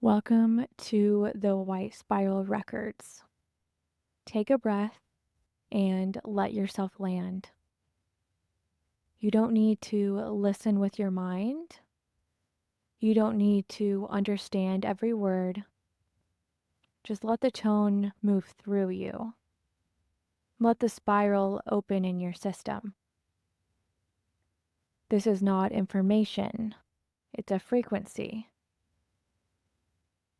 Welcome to the White Spiral Records. Take a breath and let yourself land. You don't need to listen with your mind. You don't need to understand every word. Just let the tone move through you. Let the spiral open in your system. This is not information, it's a frequency,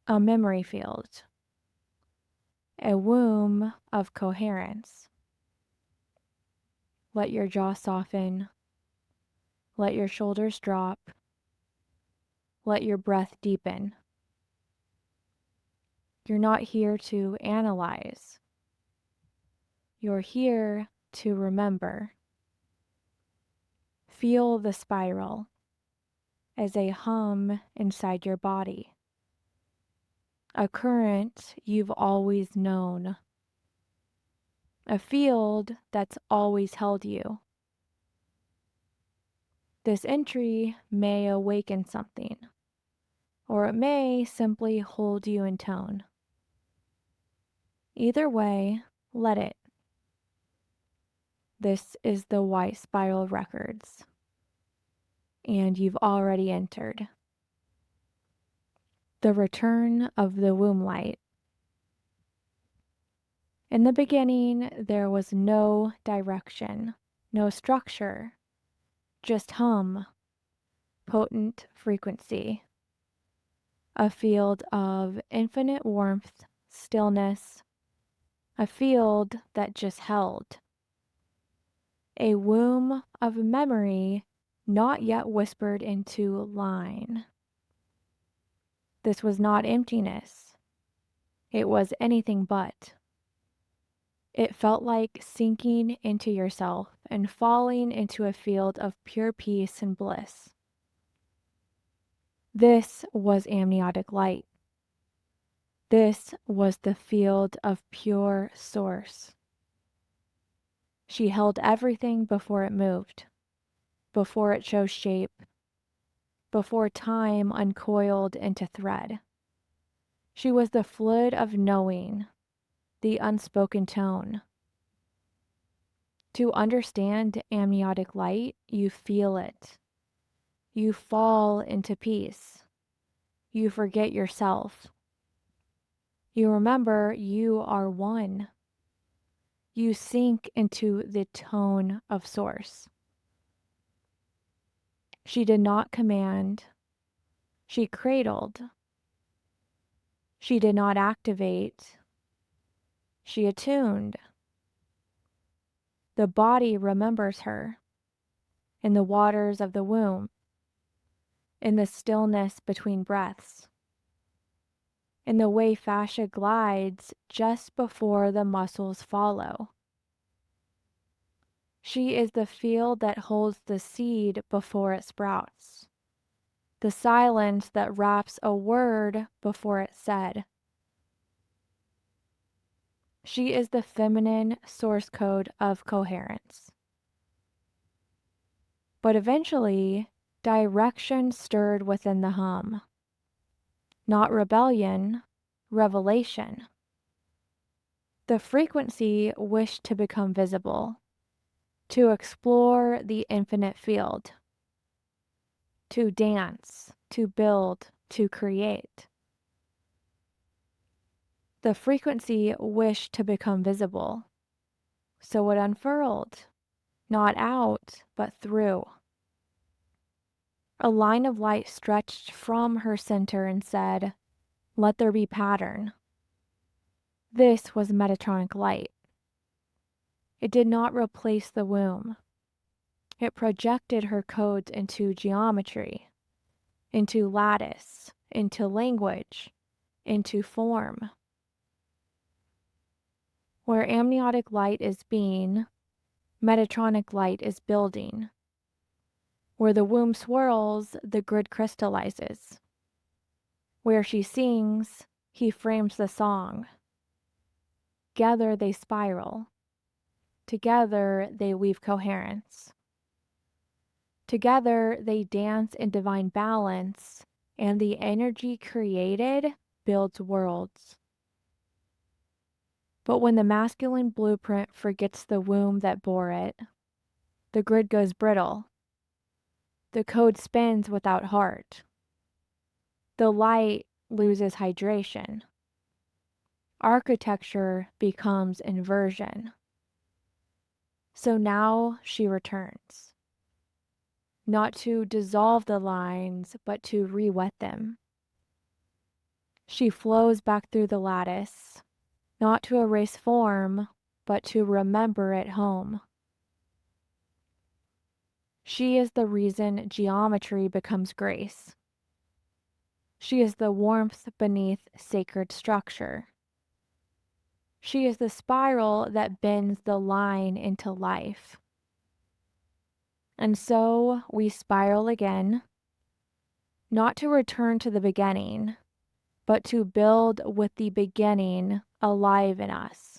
a memory field, a womb of coherence. Let your jaw soften. Let your shoulders drop. Let your breath deepen. You're not here to analyze. You're here to remember. Feel the spiral as a hum inside your body, a current you've always known, a field that's always held you. This entry may awaken something, or it may simply hold you in tone. Either way, let it. This is the White Spiral Records, and you've already entered. The return of the Womblight. In the beginning, there was no direction, no structure, just hum, potent frequency, a field of infinite warmth, stillness, a field that just held, a womb of memory not yet whispered into line. This was not emptiness. It was anything but. It felt like sinking into yourself and falling into a field of pure peace and bliss. This was amniotic light. This was the field of pure source. She held everything before it moved, before it chose shape, before time uncoiled into thread. She was the fluid of knowing, the unspoken tone. To understand amniotic light, you feel it. You fall into peace. You forget yourself. You remember you are one. You sink into the tone of source. She did not command. She cradled. She did not activate. She attuned. The body remembers her in the waters of the womb, in the stillness between breaths, in the way fascia glides just before the muscles follow. She is the field that holds the seed before it sprouts, the silence that wraps a word before it's said. She is the feminine source code of coherence. But eventually, direction stirred within the hum. Not rebellion, revelation. The frequency wished to become visible, to explore the infinite field, to dance, to build, to create. The frequency wished to become visible, so it unfurled, not out, but through. A line of light stretched from her center and said, "Let there be pattern." This was Metatronic light. It did not replace the womb. It projected her codes into geometry, into lattice, into language, into form. Where amniotic light is being, Metatronic light is building. Where the womb swirls, the grid crystallizes. Where she sings, he frames the song. Together they spiral. Together they weave coherence. Together they dance in divine balance and the energy created builds worlds. But when the masculine blueprint forgets the womb that bore it, the grid goes brittle. The code spins without heart. The light loses hydration. Architecture becomes inversion. So now she returns, not to dissolve the lines, but to re-wet them. She flows back through the lattice, not to erase form, but to remember it home. She is the reason geometry becomes grace. She is the warmth beneath sacred structure. She is the spiral that bends the line into life. And so we spiral again, not to return to the beginning, but to build with the beginning alive in us.